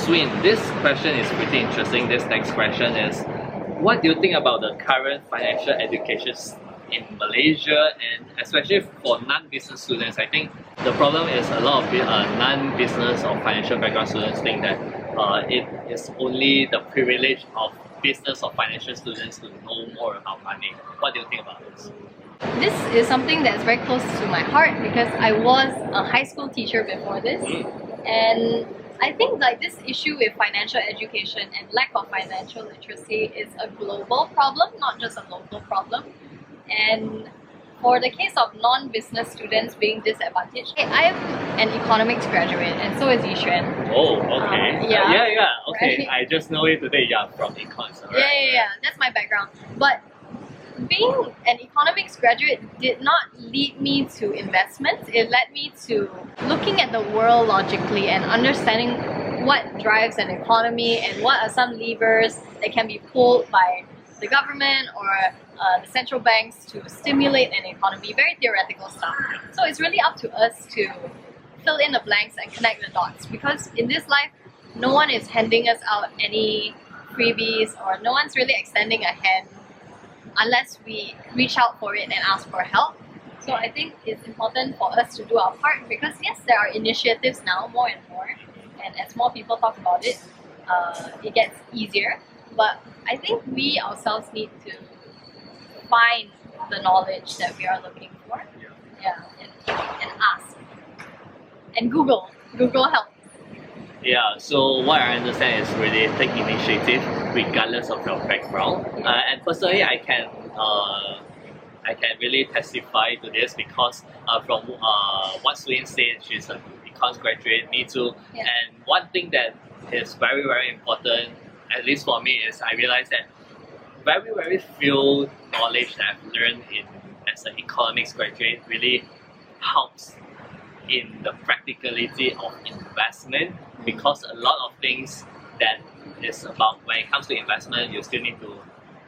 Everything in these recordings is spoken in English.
Suyin, this question is pretty interesting. This next question is, what do you think about the current financial education in Malaysia, and especially for non-business students? I think the problem is a lot of non-business or financial background students think that it is only the privilege of business or financial students to know more about money. What do you think about this? This is something that's very close to my heart because I was a high school teacher before this, and I think like this issue with financial education and lack of financial literacy is a global problem, not just a local problem. And for the case of non-business students being disadvantaged, I'm an economics graduate and so is Yi Xuan. Oh, okay. Okay, right? I just know it today. Yeah, from econs. Right? Yeah. That's my background. But being an economics graduate did not lead me to investments. It led me to looking at the world logically and understanding what drives an economy and what are some levers that can be pulled by the government or the central banks to stimulate an economy. Very theoretical stuff. So it's really up to us to fill in the blanks and connect the dots, because in this life, no one is handing us out any freebies or no one's really extending a hand unless we reach out for it and ask for help. So I think it's important for us to do our part, because yes, there are initiatives now more and more, and as more people talk about it, it gets easier. But I think we ourselves need to find the knowledge that we are looking for, and ask, and Google helps. Yeah, so what I understand is really take initiative regardless of your background. And personally, I can really testify to this because from what Suyin said, she's an econs graduate, me too. Yeah. And one thing that is very, very important, at least for me, is I realized that very, very few knowledge that I've learned as an economics graduate really helps in the practicality of investment, because a lot of things that is about when it comes to investment, you still need to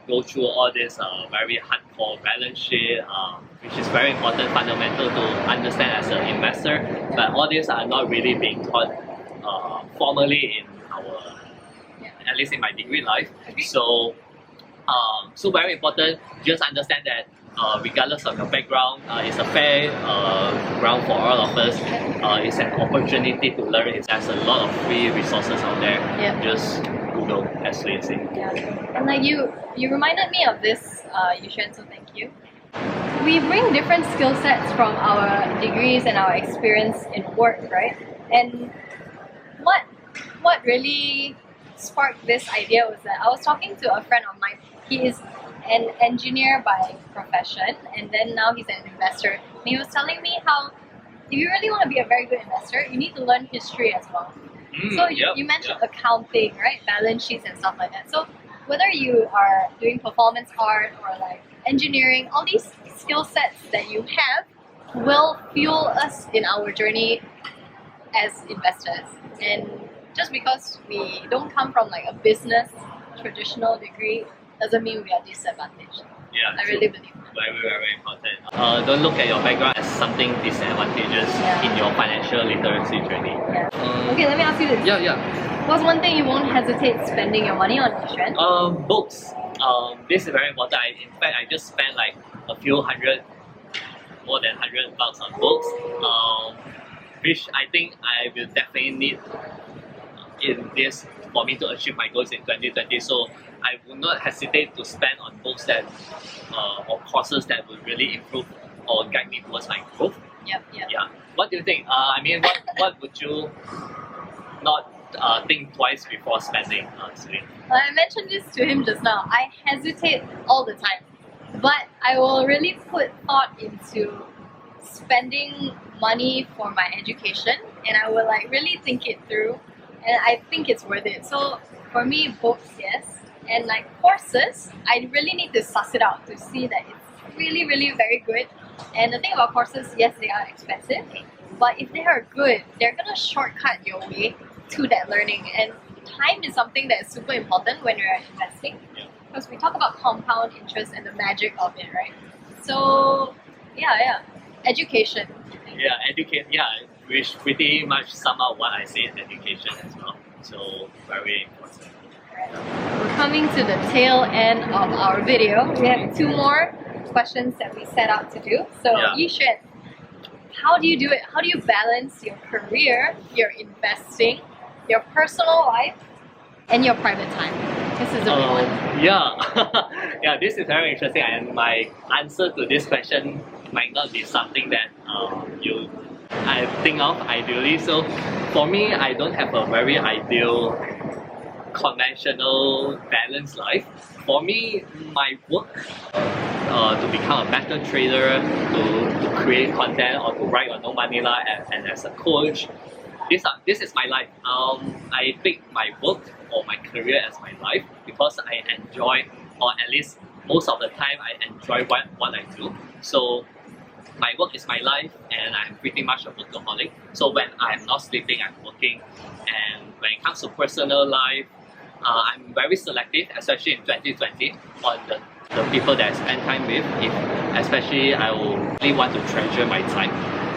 go through all this very hardcore balance sheet, which is very important, fundamental to understand as an investor. But all these are not really being taught formally in our, at least in my degree life. So, so very important. Just understand that regardless of your background, it's a fair ground for all of us. It's an opportunity to learn. There's a lot of free resources out there. Just Google, as we say. And like you reminded me of this, Yi Xuan, so thank you. We bring different skill sets from our degrees and our experience in work, right? And what really sparked this idea was that I was talking to a friend of mine. He is an engineer by profession, and then now he's an investor. And he was telling me how if you really want to be a very good investor, you need to learn history as well. So you mentioned accounting, right? Balance sheets and stuff like that. So whether you are doing performance art or like engineering, all these skill sets that you have will fuel us in our journey as investors. And just because we don't come from like a business traditional degree doesn't mean we are disadvantaged. Yeah, I really believe that. Very, very important. Don't look at your background as something disadvantageous in your financial literacy journey. Okay, let me ask you this. Yeah. What's one thing you won't hesitate spending your money on, Yi Xuan? Books. This is very important. In fact, I just spent like a few hundred, more than $100 on books, which I think I will definitely need in this for me to achieve my goals in 2020. So I would not hesitate to spend on books that or courses that will really improve or guide me towards my growth. Yeah. What do you think? I mean, what would you not think twice before spending? I mentioned this to him just now. I hesitate all the time, but I will really put thought into spending money for my education, and I will like really think it through, and I think it's worth it. So for me, books, yes. And like courses, I really need to suss it out to see that it's really, really very good. And the thing about courses, yes, they are expensive, but if they are good, they're gonna shortcut your way to that learning. And time is something that is super important when you're investing, because we talk about compound interest and the magic of it, right? So education. Which pretty much sum up what I say in education as well. So very important. We're coming to the tail end of our video. We have two more questions that we set out to do. So Yi Xuan, how do you do it? How do you balance your career, your investing, your personal life, and your private time? This is a big one. Yeah, this is very interesting, and my answer to this question might not be something that I think of ideally. So for me, I don't have a very ideal conventional balanced life. For me, my work to become a better trader, to create content or to write on No Manila and as a coach, this is my life. I pick my work or my career as my life because I enjoy, or at least most of the time I enjoy what I do. So my work is my life and I'm pretty much a workaholic. So when I'm not sleeping, I'm working. And when it comes to personal life, I'm very selective, especially in 2020, on the people that I spend time with. Especially I will really want to treasure my time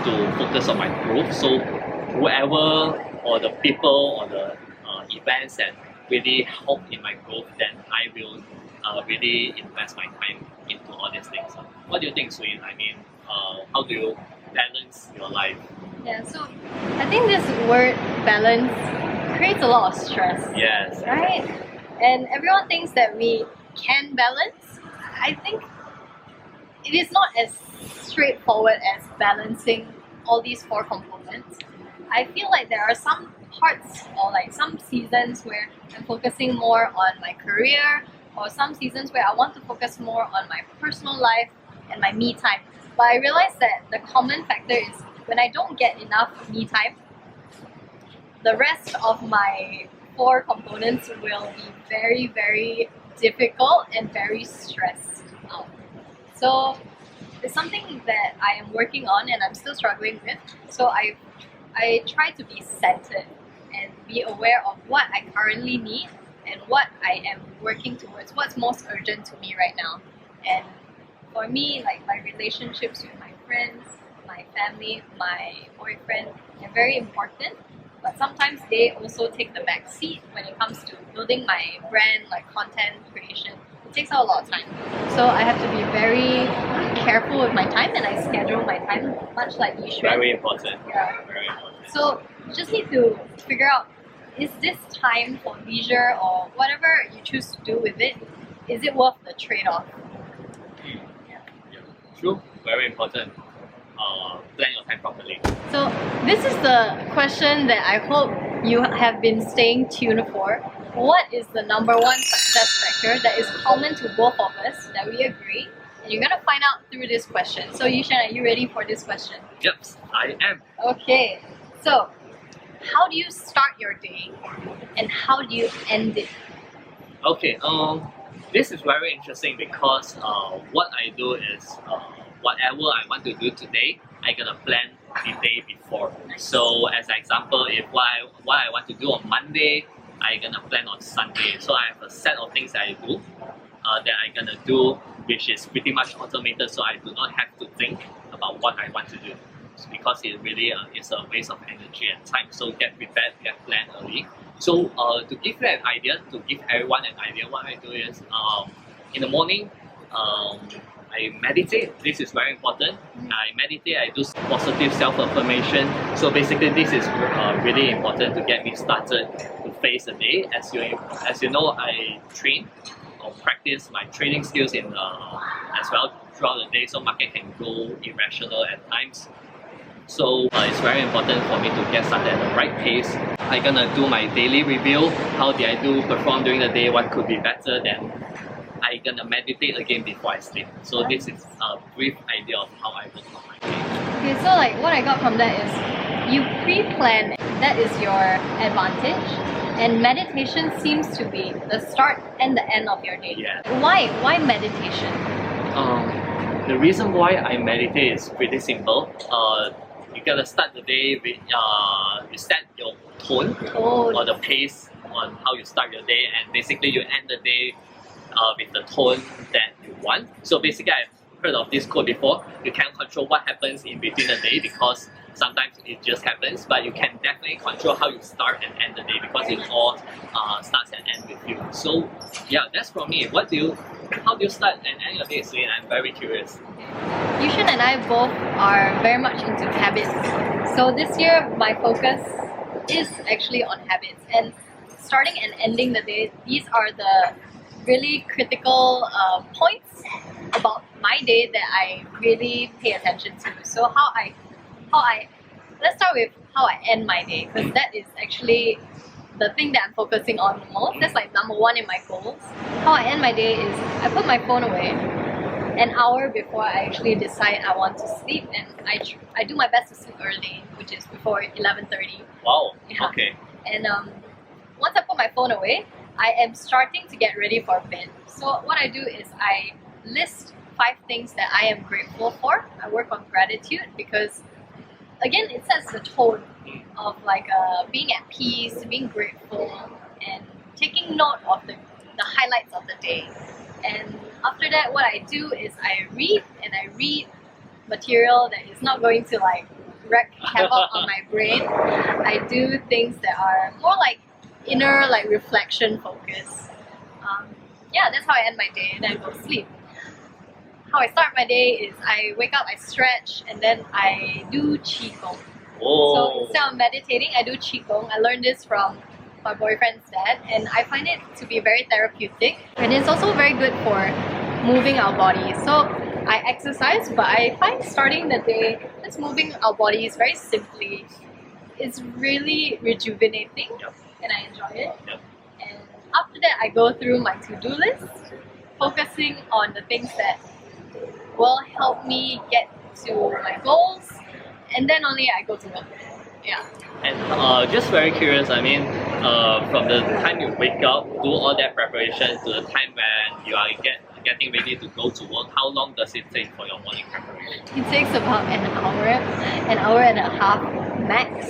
to focus on my growth. So whoever or the people or the events that really help in my growth, then I will really invest my time into all these things. What do you think, Suyin? I mean, how do you balance your life? Yeah, so I think this word balance creates a lot of stress. Yes. Right? And everyone thinks that we can balance. I think it is not as straightforward as balancing all these four components. I feel like there are some parts or like some seasons where I'm focusing more on my career, or some seasons where I want to focus more on my personal life and my me time. But I realize that the common factor is when I don't get enough me time, the rest of my four components will be very, very difficult and very stressed out. So it's something that I am working on and I'm still struggling with. So I try to be centered and be aware of what I currently need and what I am working towards, what's most urgent to me right now. And for me, like my relationships with my friends, my family, my boyfriend, they're very important. But sometimes they also take the back seat when it comes to building my brand, like content creation. It takes out a lot of time. So I have to be very careful with my time and I schedule my time much like Yi Xuan. Very important. Yeah. Very important. So you just need to figure out, is this time for leisure or whatever you choose to do with it, is it worth the trade-off? Yeah. True. Very important. Plan your time properly. So this is the question that I hope you have been staying tuned for. What is the number one success factor that is common to both of us that we agree? And you're gonna find out through this question. So Yi Xuan, are you ready for this question? Yep, I am. Okay, so how do you start your day and how do you end it? Okay, this is very interesting because what I do is whatever I want to do today, I'm gonna plan the day before. So as an example, if what I want to do on Monday, I'm gonna plan on Sunday. So I have a set of things that I do that I'm gonna do, which is pretty much automated, so I do not have to think about what I want to do. It's because it really is a waste of energy and time. So get prepared, get planned early. So to give you an idea, to give everyone an idea, what I do is in the morning, I meditate. This is very important. I meditate, I do positive self-affirmation. So basically this is really important to get me started to face the day. As you know, I train or practice my trading skills in as well throughout the day, so market can go irrational at times. So it's very important for me to get started at the right pace. I'm gonna do my daily review. How did I perform during the day? What could be better? Then I'm gonna meditate again before I sleep. So this is a brief idea of how I work on my day. Okay, so like what I got from that is you pre-plan. That is your advantage. And meditation seems to be the start and the end of your day. Yeah. Why meditation? The reason why I meditate is pretty simple. You gotta start the day with you set your tone or the pace on how you start your day, and basically you end the day with the tone that you want. So basically I heard of this quote before. You can't control what happens in between the day because sometimes it just happens, but you can definitely control how you start and end the day because it all starts and ends with you. So yeah, that's from me. How do you start and end your day, Suyin? I'm very curious. Yi Xuan and I both are very much into habits. So this year, my focus is actually on habits. And starting and ending the day, these are the really critical points about my day that I really pay attention to. So let's start with how I end my day, because that is actually the thing that I'm focusing on the most. That's like number one in my goals. How I end my day is I put my phone away an hour before I actually decide I want to sleep, and I do my best to sleep early, which is before 11:30. Wow. Yeah. Okay. And once I put my phone away, I am starting to get ready for bed. So what I do is I list 5 things that I am grateful for. I work on gratitude because, again, it sets the tone of like being at peace, being grateful, and taking note of the highlights of the day. And after that, what I do is I read material that is not going to like wreak havoc on my brain. I do things that are more like inner, like reflection focus. Yeah, that's how I end my day, and then I go to sleep. How I start my day is I wake up, I stretch, and then I do qigong. So instead of meditating, I do qigong. I learned this from my boyfriend's dad, and I find it to be very therapeutic, and it's also very good for moving our body. So I exercise, but I find starting the day just moving our bodies very simply is really rejuvenating, and I enjoy it. And after that, I go through my to-do list, focusing on the things that will help me get to my goals, and then only I go to work. Yeah. And just very curious, I mean, from the time you wake up, do all that preparation to the time when you are getting ready to go to work, how long does it take for your morning preparation? It takes about an hour and a half max.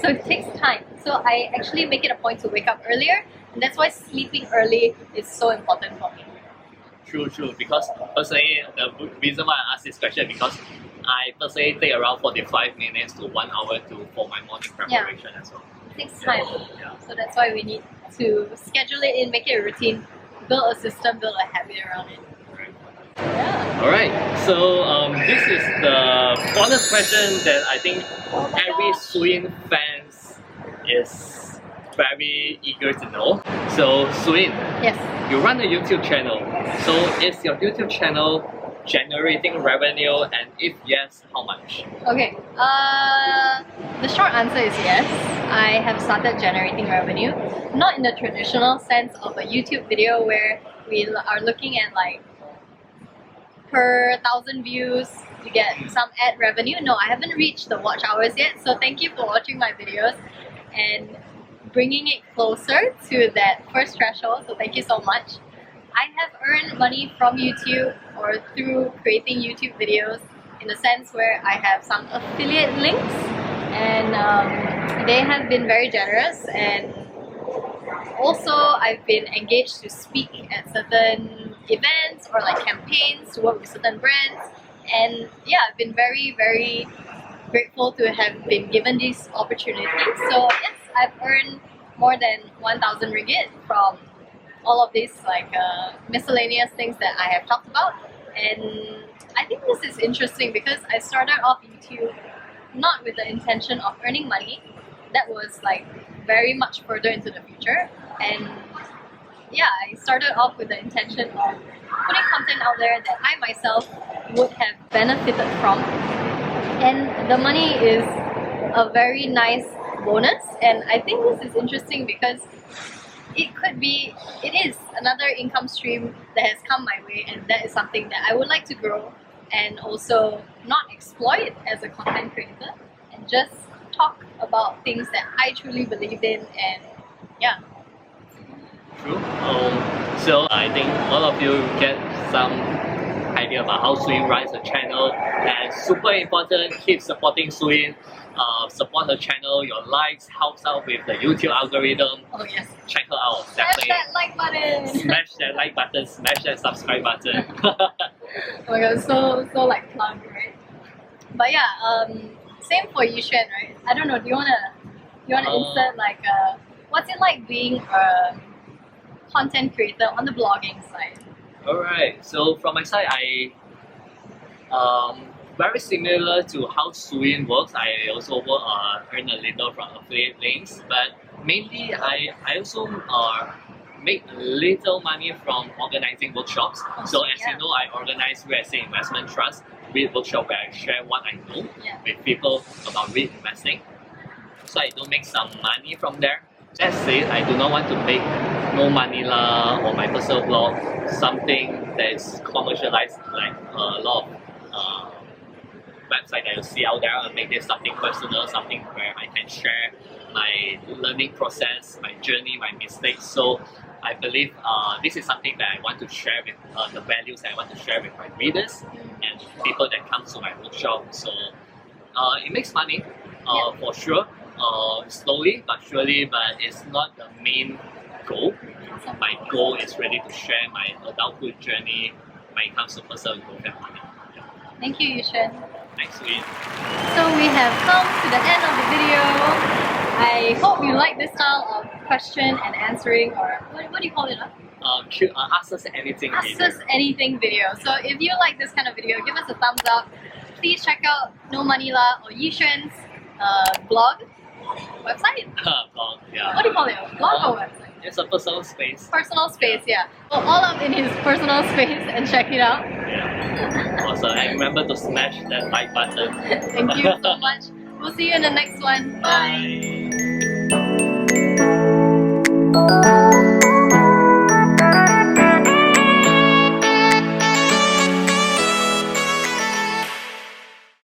So it takes time. So I actually make it a point to wake up earlier, and that's why sleeping early is so important for me. True. Because personally, the reason why I asked this question because I personally take around 45 minutes to 1 hour for my morning preparation as well. It takes time. Yeah. So that's why we need to schedule it in, make it a routine, build a system, build a habit around it. Yeah. Alright, so this is the bonus question that I think every Suyin fans is very eager to know. So Suyin, yes, you run a YouTube channel. So is your YouTube channel generating revenue, and if yes, how much? Okay, the short answer is yes. I have started generating revenue, not in the traditional sense of a YouTube video where we are looking at like per 1,000 views you get some ad revenue. No, I haven't reached the watch hours yet, so thank you for watching my videos and bringing it closer to that first threshold, so thank you so much. I have earned money from YouTube or through creating YouTube videos in the sense where I have some affiliate links, and they have been very generous, and also I've been engaged to speak at certain events or like campaigns to work with certain brands, and yeah, I've been very grateful to have been given these opportunities. So yes, I've earned more than 1,000 ringgit from all of these like miscellaneous things that I have talked about. And I think this is interesting because I started off YouTube not with the intention of earning money. That was like very much further into the future, and yeah, I started off with the intention of putting content out there that I myself would have benefited from, and the money is a very nice bonus. And I think this is interesting because it is another income stream that has come my way, and that is something that I would like to grow and also not exploit as a content creator, and just talk about things that I truly believe in. And yeah. True. So I think all of you get some idea about how Suyin runs a channel, and super important, keep supporting Suyin. Support the channel, your likes helps out with the YouTube algorithm. Oh yes. Check her out. Smash that like button. Smash that like button, smash that subscribe button. Oh my god, so like plug, right? But yeah, same for Yi Xuan, right? I don't know. Do you wanna insert like what's it like being a content creator on the blogging side? Alright, so from my side, very similar to how Suyin works. I also earn a little from affiliate links, but mainly I also make a little money from organizing workshops. So as you know, I organize real estate investment trust with workshop where I share what I know with people about real investing. So I do make some money from there. That said, I do not want to make no money lah or my personal blog something that is commercialized like a lot of website that you see out there, and make this something personal, something where I can share my learning process, my journey, my mistakes. So I believe this is something that I want to share with the values that I want to share with my readers and people that come to my workshop. So it makes money for sure, slowly but surely, but it's not the main goal. My goal is really to share my adulthood journey when it comes to personal growth and money. Thank you, Yi Xuan. Thanks, Suyin. So we have come to the end of the video. I hope you like this style of question and answering, or what do you call it? Ask us anything video. Ask us anything video. So if you like this kind of video, give us a thumbs up. Please check out No Money La or Yi Xuan's blog, website. Blog, yeah. What do you call it? Blog or website? It's a personal space. Personal space, yeah. Well, all up in his personal space and check it out. Yeah. Also, and remember to smash that like button. Thank you so much. We'll see you in the next one. Bye. Bye.